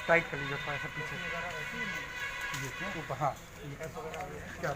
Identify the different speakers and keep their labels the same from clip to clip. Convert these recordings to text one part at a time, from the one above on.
Speaker 1: Tight कर लीजिए थोड़ा सा पीछे ऊपर। हाँ क्या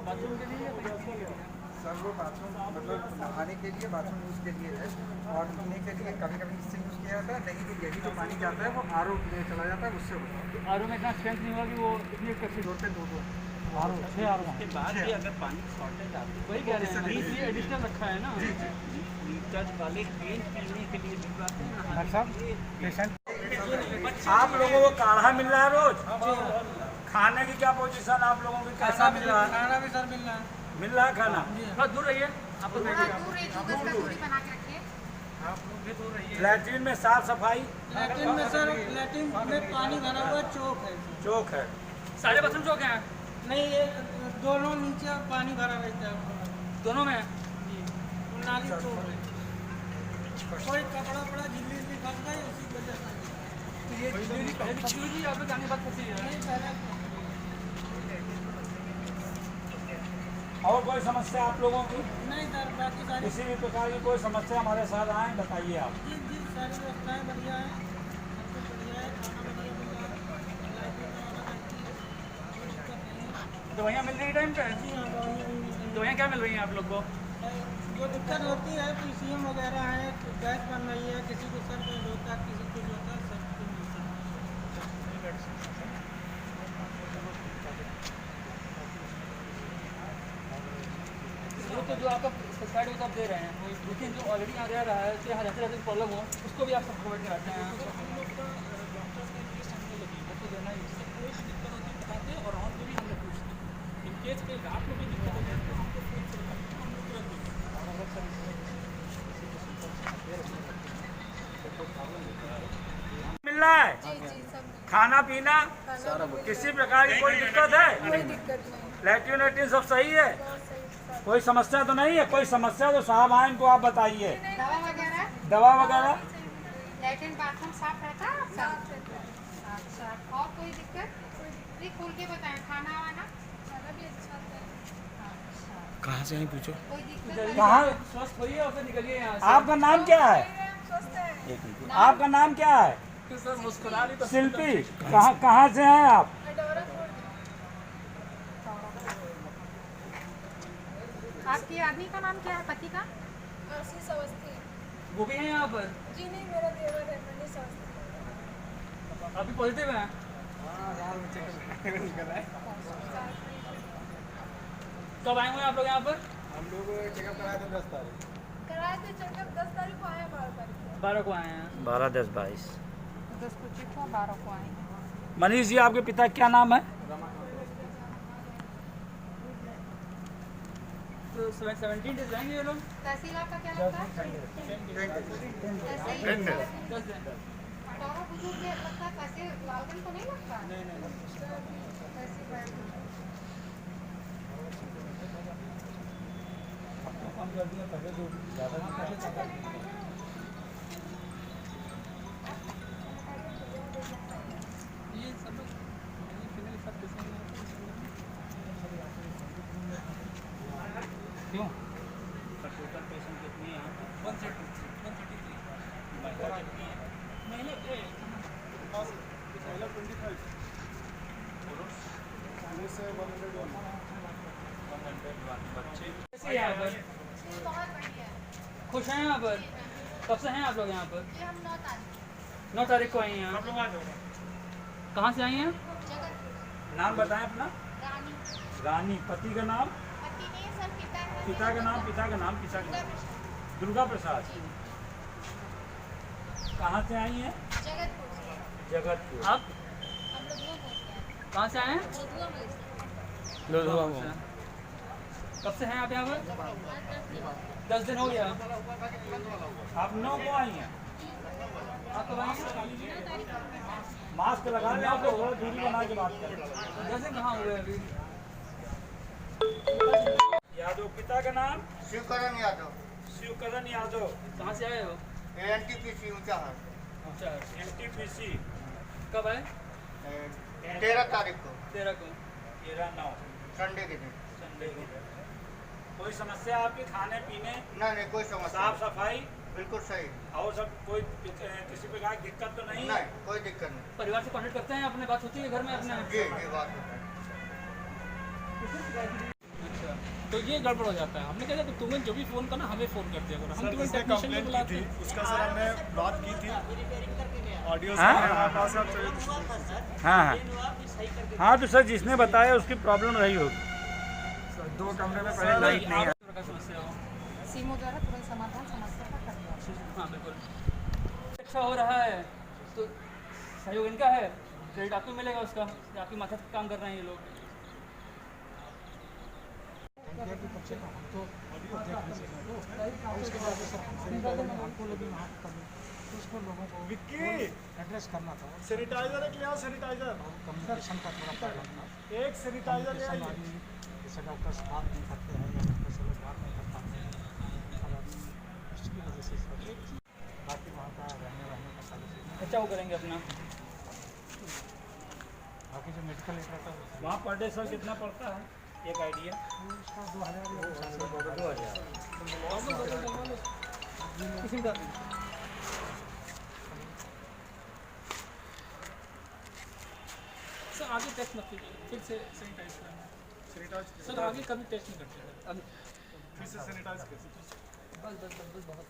Speaker 1: बाथरूम के लिए सर वो बाथरूम मतलब नहाने के लिए बाथरूम यूज़ के लिए है और पीने के लिए कभी कभी इससे यूज़ किया जाता है, नहीं तो यही जो पानी जाता है वो आरओ में चला जाता है, उससे होता है। आरओ में इतना स्ट्रेंथ नहीं होगा कि वो इतनी कैसे जोड़ते हैं दो आरओ 6 आरओ के बाद भी अगर पानी शॉर्टेज आती है वही कह रहे हैं इसलिए एडिशनल रखा है ना। जी जी लीटर वाले पेन पीने के लिए भी बात है डॉक्टर साहब पेशेंट। आप लोगों को काढ़ा मिल रहा है रोज, खाने की क्या पोजीशन आप लोगों की कैसा मिल रहा है? खाना भी सर मिल रहा है खाना। थोड़ा दूर रहिए आप लोग, लैट्रिन में साफ सफाई?
Speaker 2: लैट्रिन में सर लैट्रिन में पानी भरा हुआ चौक है।
Speaker 1: चौक है
Speaker 2: सारे बाथरूम चौक हैं? नहीं ये दोनों नीचे पानी भरा रहता है
Speaker 1: दोनों में
Speaker 2: जी। नाली चौक है, कोई कपड़ा पड़ा झिल्ली फंस गई उसी वजह से।
Speaker 1: तो ये झिल्ली पहले बिछी हुई थी आप लोग जाने के बाद फंसी है?
Speaker 2: नहीं पहले।
Speaker 1: और कोई समस्या आप लोगों की?
Speaker 2: नहीं सर बाकी सारी
Speaker 1: किसी भी प्रकार की कोई समस्या हमारे साथ आए बताइए आप।
Speaker 2: जी जी सारी व्यवस्थाएँ बढ़िया है, सब कुछ बढ़िया है, खाना बढ़िया मिल रहा है, लाइटिंग वगैरह अच्छी है, कोई दिक्कत नहीं है।
Speaker 1: दवाइयाँ मिल रही है टाइम पे?
Speaker 2: जी हाँ
Speaker 1: दवाइयाँ क्या मिल रही हैं आप लोग को?
Speaker 2: जो दिक्कत होती है पीसीएम वगैरह है, गैस बन रही है, किसी को सर दर्द होता है, किसी को जो होता है सब कुछ मिलता है।
Speaker 1: वो तो जो आपका साइड वो तो आप दे रहे हैं, लेकिन जो ऑलरेडी यहाँ रह रहा है उससे यहाँ रहते प्रॉब्लम हो उसको भी आप सब प्रोवाइड कराते हैं?
Speaker 2: हम लोग का डॉक्टर से लिस्ट हमको लगी है तो देना ही उससे कोई भी दिक्कत होती है बताते हैं और को भी हम लोग पूछते हैं। इन केस के रात में भी दिक्कत होती है तो हमको फोन से बताते हैं, हम लोग तुरंत
Speaker 1: मिल रहा है? खाना पीना किसी प्रकार की कोई दिक्कत है? लैट्रिन वैट्रिन सब सही है? कोई समस्या तो नहीं है? कोई समस्या तो साहब आए इनको आप बताइए। दवा वगैरह
Speaker 3: लैट्रिन बाथरूम साफ रहता है? अच्छा और कोई दिक्कत? खोल के बताएं। खाना वाना भी अच्छा है?
Speaker 4: कहाँ से नहीं पूछो?
Speaker 3: कोई दिक्कत?
Speaker 1: कहाँ?
Speaker 2: स्वस्थ होइए और फिर निकलिए यहाँ से।
Speaker 1: आपका नाम क्या है? आपका नाम क्या है?
Speaker 2: सर मुस्कुरा रही तो
Speaker 1: शिल्पी। कहाँ से हैं आप?
Speaker 3: आपके आदमी का नाम क्या है, पति का?
Speaker 5: आशीष अवस्थी।
Speaker 1: वो भी है यहाँ पर?
Speaker 5: जी नहीं, मेरा देवर है मनीष अवस्थी।
Speaker 1: अभी पॉजिटिव है? कब आए हुए आप लोग यहाँ पर?
Speaker 4: हम लोग चेकअप कराए थे 10 तारीख।
Speaker 5: कराए थे चेकअप 10 तारीख को आए, 12 तारीख को।
Speaker 1: 12 को आए हैं।
Speaker 4: 12, 10, 22।
Speaker 3: 10 को चेक हुआ, 12 को आए हैं।
Speaker 1: मनीष जी आपके पिता क्या नाम है? तो 17 डेज रहेंगे ये लोग?
Speaker 3: तहसील आपका क्या लगता है? तहसील 18 बुजुर्ग के लगता है, तहसील लालगंज को नहीं लगता? नहीं तहसील
Speaker 1: काम कर दिया पहले तो ज़्यादा
Speaker 2: ये सब
Speaker 1: क्यों?
Speaker 4: टोटल पेशेंट कितने हैं यहाँ पे?
Speaker 2: 130। कैसी है यहाँ पर?
Speaker 5: बहुत बढ़िया है।
Speaker 2: खुश हैं यहाँ पर? कब से हैं आप लोग यहाँ पर?
Speaker 5: ये हम 9 तारीख
Speaker 2: 9 तारीख को आई हैं आप? कहाँ से आई हैं?
Speaker 5: जगतपुर
Speaker 4: नाम बताएं अपना।
Speaker 5: रानी
Speaker 4: रानी। पति का नाम?
Speaker 5: पति नहीं है सर, पिता है।
Speaker 4: पिता का नाम? पिता का नाम? पिता का नाम? दुर्गा प्रसाद। कहाँ से आई हैं?
Speaker 5: जगतपुर से
Speaker 4: जगतपुर।
Speaker 2: आप
Speaker 5: हम लोग दो बोलते हैं,
Speaker 2: कहाँ से आए हैं?
Speaker 5: लुधियाना में से।
Speaker 2: कब से हैं आप यहाँ पर? 10 दिन हो गया।
Speaker 4: आप 9 को आई हैं?
Speaker 2: आप कब आई हैं?
Speaker 4: मास्क लगा लें आप लोग, दूरी बना के बात करें।
Speaker 2: 10 दिन कहाँ हुए अभी?
Speaker 4: यादव। पिता का नाम?
Speaker 6: शिवकरण यादव,
Speaker 4: शिवकरण यादव।
Speaker 2: कहाँ से आए हो?
Speaker 6: एनटीपीसी ऊंचा है।
Speaker 2: अच्छा,
Speaker 4: NTPC।
Speaker 2: कब आए?
Speaker 6: 13 तारीख को
Speaker 2: 13 को।
Speaker 4: 13/9
Speaker 6: संडे के दिन।
Speaker 4: संडे को। कोई समस्या आपके खाने पीने,
Speaker 6: नहीं कोई समस्या
Speaker 4: साफ सफाई
Speaker 6: बिल्कुल सही।
Speaker 4: और सब कोई किसी प्रकार की दिक्कत तो नहीं?
Speaker 6: नहीं कोई दिक्कत नहीं।
Speaker 2: परिवार से कांटेक्ट करते हैं? अपने बात होती है घर में अपने?
Speaker 6: जी बात है।
Speaker 2: अच्छा,
Speaker 7: तो ये गड़बड़ हो जाता है। हमने कहा कि तुम्हें जो भी फ़ोन करना हमें फ़ोन कर दिया करो, हम तुम्हें टेक्नीशियन को बुलाते हैं।
Speaker 8: उसका सर हमने बात की थी, ऑडियो
Speaker 4: हाँ?
Speaker 8: हमारे पास है।
Speaker 4: हाँ हाँ हाँ, तो सर जिसने बताया उसकी प्रॉब्लम रही होगी।
Speaker 1: दो कमरे में पहले लाइट नहीं है।
Speaker 2: का समस्या हो?
Speaker 3: सीमो द्वारा तुरंत समाधान समस्या का कर दिया।
Speaker 2: हाँ बिल्कुल। अच्छा हो रहा है तो सहयोग इनका है, क्रेडिट आपको मिलेगा उसका, आपकी माथा काम कर रहे हैं ये लोग।
Speaker 8: विक्की एड्रेस करना था। सैनिटाइजर एक ले आओ, सैनिटाइजर। कम्युनिकेशन का थोड़ा प्रॉब्लम था। एक सैनिटाइजर ले आइए। जैसे डॉक्टर से बात नहीं करते हैं या डॉक्टर से लोग बात नहीं कर पाते हैं, उसकी वजह से बाकी वहाँ का रहने का सारी
Speaker 2: अच्छा वो करेंगे अपना।
Speaker 8: बाकी जो मेडिकल एरिया था
Speaker 4: वहाँ पर डे सर कितना पड़ता है? एक आइडिया।
Speaker 8: उसका 2000
Speaker 2: किसी का
Speaker 7: सर आगे टेस्ट मत कीजिए, फिर से सैनिटाइज करना।
Speaker 8: सैनिटाइज
Speaker 7: सर आगे कभी टेस्ट नहीं करते हैं।
Speaker 2: अब
Speaker 8: फिर से सैनिटाइज कर।
Speaker 2: बस बस बस बस बहुत।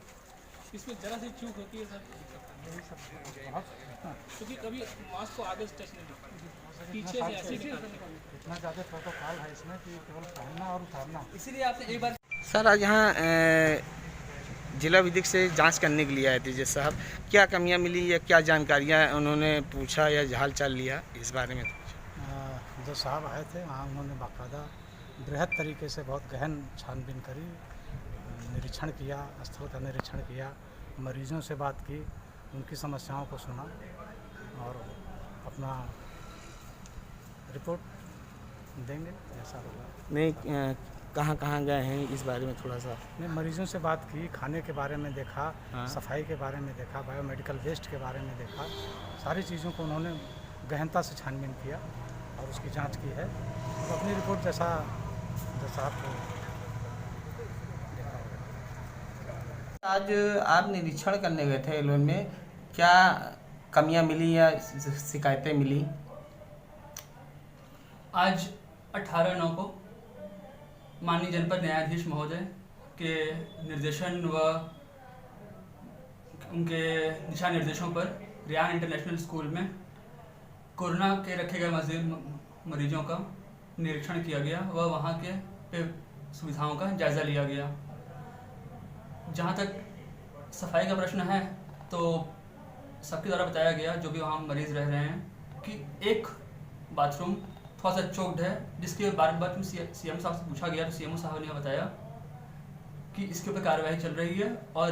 Speaker 7: इसमें ज़रा सी चूक होती है सर, दिक्कत है।
Speaker 8: यही सब
Speaker 7: क्योंकि कभी मास्क को आगे से टेस्ट नहीं करते, पीछे से ऐसे ही निकालते हैं।
Speaker 8: इतना ज़्यादा प्रोटोकॉल है इसमें कि केवल पहनना और उतारना।
Speaker 2: इसीलिए आपसे एक बार
Speaker 4: सर आज यहाँ जिला विधिक से जांच करने के लिए आए थे जज साहब, क्या कमियां मिली या क्या जानकारियां उन्होंने पूछा या हाल चाल लिया, इस बारे में?
Speaker 8: जो साहब आए थे वहाँ उन्होंने बाकायदा बृहद तरीके से बहुत गहन छानबीन करी, निरीक्षण किया, स्थल का निरीक्षण किया, मरीजों से बात की, उनकी समस्याओं को सुना और अपना रिपोर्ट देंगे जैसा होगा।
Speaker 4: नहीं, कहाँ कहाँ गए हैं इस बारे में थोड़ा सा?
Speaker 8: ने मरीजों से बात की, खाने के बारे में देखा,
Speaker 4: हाँ।
Speaker 8: सफाई के बारे में देखा, बायोमेडिकल वेस्ट के बारे में देखा, सारी चीज़ों को उन्होंने गहनता से छानबीन किया और उसकी जांच की है। और अपनी रिपोर्ट जैसा आपको देखा होगा।
Speaker 4: आज आप निरीक्षण करने गए थे एलोन में, क्या कमियां मिली या शिकायतें मिली?
Speaker 2: आज 18/9 को माननीय जनपद न्यायाधीश महोदय के निर्देशन व उनके दिशा निर्देशों पर रियान इंटरनेशनल स्कूल में कोरोना के रखे गए मरीजों का निरीक्षण किया गया व वहाँ के सुविधाओं का जायज़ा लिया गया। जहाँ तक सफाई का प्रश्न है तो सबके द्वारा बताया गया, जो भी वहाँ मरीज़ रह रहे हैं, कि एक बाथरूम थोड़ा सा चोक्ड है, जिसके बार बार सीएम साहब से पूछा गया तो सीएमओ साहब ने बताया कि इसके ऊपर कार्रवाई चल रही है। और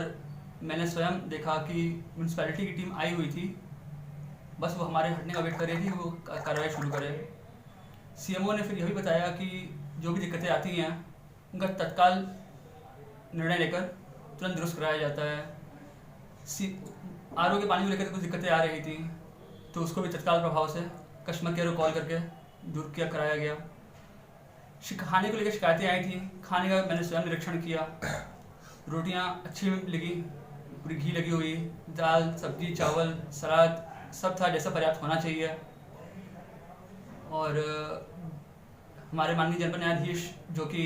Speaker 2: मैंने स्वयं देखा कि म्यूनसिपैलिटी की टीम आई हुई थी, बस वो हमारे हटने का वेट कर रही थी, वो कार्रवाई शुरू करे। सीएमओ ने फिर यही बताया कि जो भी दिक्कतें आती हैं उनका तत्काल निर्णय लेकर तुरंत दुरुस्त कराया जाता है। आरओ के पानी को लेकर कुछ दिक्कतें आ रही थी तो उसको भी तत्काल प्रभाव से कस्टमर केयर को कॉल करके दूर किया कराया गया। खाने को लेकर शिकायतें आई थी, खाने का मैंने स्वयं निरीक्षण किया, रोटियां अच्छी लगी, पूरी घी लगी हुई, दाल सब्जी चावल सलाद सब था जैसा पर्याप्त होना चाहिए। और हमारे माननीय जनपद न्यायाधीश जो कि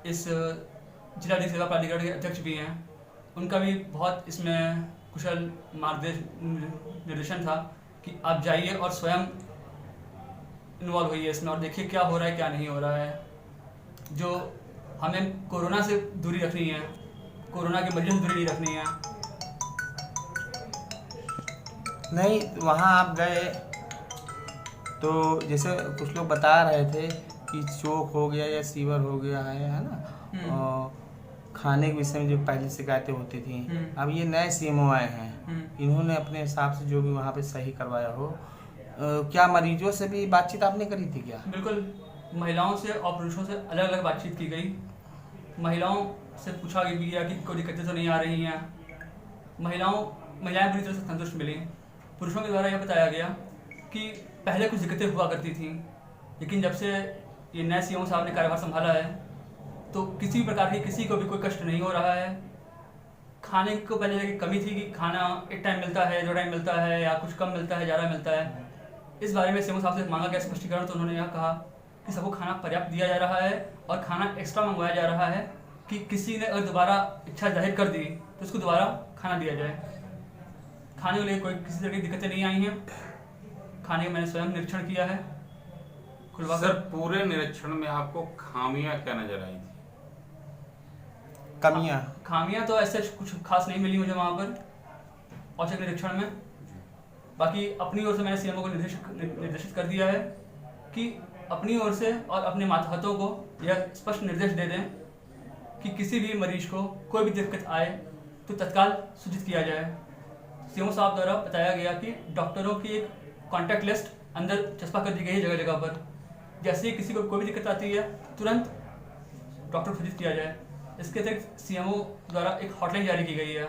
Speaker 2: इस जिला अधिक सेवा प्राधिकरण के अध्यक्ष भी हैं, उनका भी बहुत इसमें कुशल निर्देशन था कि आप जाइए और स्वयं इन्वॉल्व होइए इसमें और देखिए क्या हो रहा है क्या नहीं हो रहा है। जो हमें कोरोना से दूरी रखनी है, कोरोना के मरीजों से दूरी नहीं रखनी है।
Speaker 4: नहीं, वहाँ आप गए तो जैसे कुछ लोग बता रहे थे कि चोक हो गया या सीवर हो गया है ना, और खाने के विषय में जो पहले शिकायतें होती थी, अब ये नए सीएमओ आए हैं, इन्होंने अपने हिसाब से जो भी वहाँ पे सही करवाया हो। क्या मरीजों से भी बातचीत आपने करी थी क्या?
Speaker 2: बिल्कुल, महिलाओं से और पुरुषों से अलग अलग बातचीत की गई। महिलाओं से पूछा गया कि कोई दिक्कतें तो नहीं आ रही हैं। महिलाएं पूरी तरह से संतुष्ट मिली। पुरुषों के द्वारा यह बताया गया कि पहले कुछ दिक्कतें हुआ करती थी, लेकिन जब से ये नए सीएमओ साहब ने कार्यभार संभाला है तो किसी भी प्रकार की किसी को भी कोई कष्ट नहीं हो रहा है। खाने को पहले की कमी थी कि खाना एक टाइम मिलता है, 2 टाइम मिलता है, या कुछ कम मिलता है, ज़्यादा मिलता है। इस बारे में सीएमओ साहब से मांगा गया स्पष्टीकरण, तो उन्होंने यह कहा कि सबको खाना पर्याप्त दिया जा रहा है और खाना एक्स्ट्रा मंगवाया जा रहा है कि किसी ने अगर दोबारा इच्छा जाहिर कर दी तो उसको दोबारा खाना दिया जाए। खाने को लेकर कोई किसी तरह की दिक्कतें नहीं आई हैं। खाने का मैंने स्वयं निरीक्षण किया है खुलवा
Speaker 9: सर, पूरे निरीक्षण में आपको खामियां क्या नजर आई थी?
Speaker 4: खामियां
Speaker 2: तो ऐसे कुछ खास नहीं मिली मुझे वहाँ पर औचक निरीक्षण में। बाकी अपनी ओर से मैंने सीएमओ को निर्देशित कर दिया है कि अपनी ओर से और अपने मातहतों को यह स्पष्ट निर्देश दे दें कि किसी भी मरीज को कोई भी दिक्कत आए तो तत्काल सूचित किया जाए। सीएमओ साहब द्वारा बताया गया कि डॉक्टरों की एक कॉन्टैक्ट लिस्ट अंदर चस्पा कर दी गई है जगह जगह पर। जैसे ही किसी को कोई भी दिक्कत आती है तुरंत डॉक्टर को सूचित किया जाए। इसके अतिरिक्त सीएमओ द्वारा एक हॉटलाइन जारी की गई है।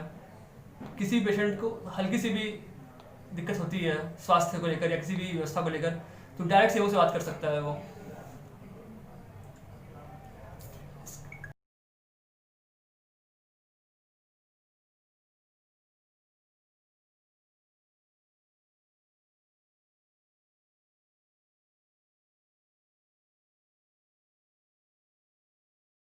Speaker 2: किसी पेशेंट को हल्की सी भी दिक्कत होती है स्वास्थ्य को लेकर या किसी भी व्यवस्था को लेकर तो डायरेक्ट सीएमओ से बात कर सकता है वो।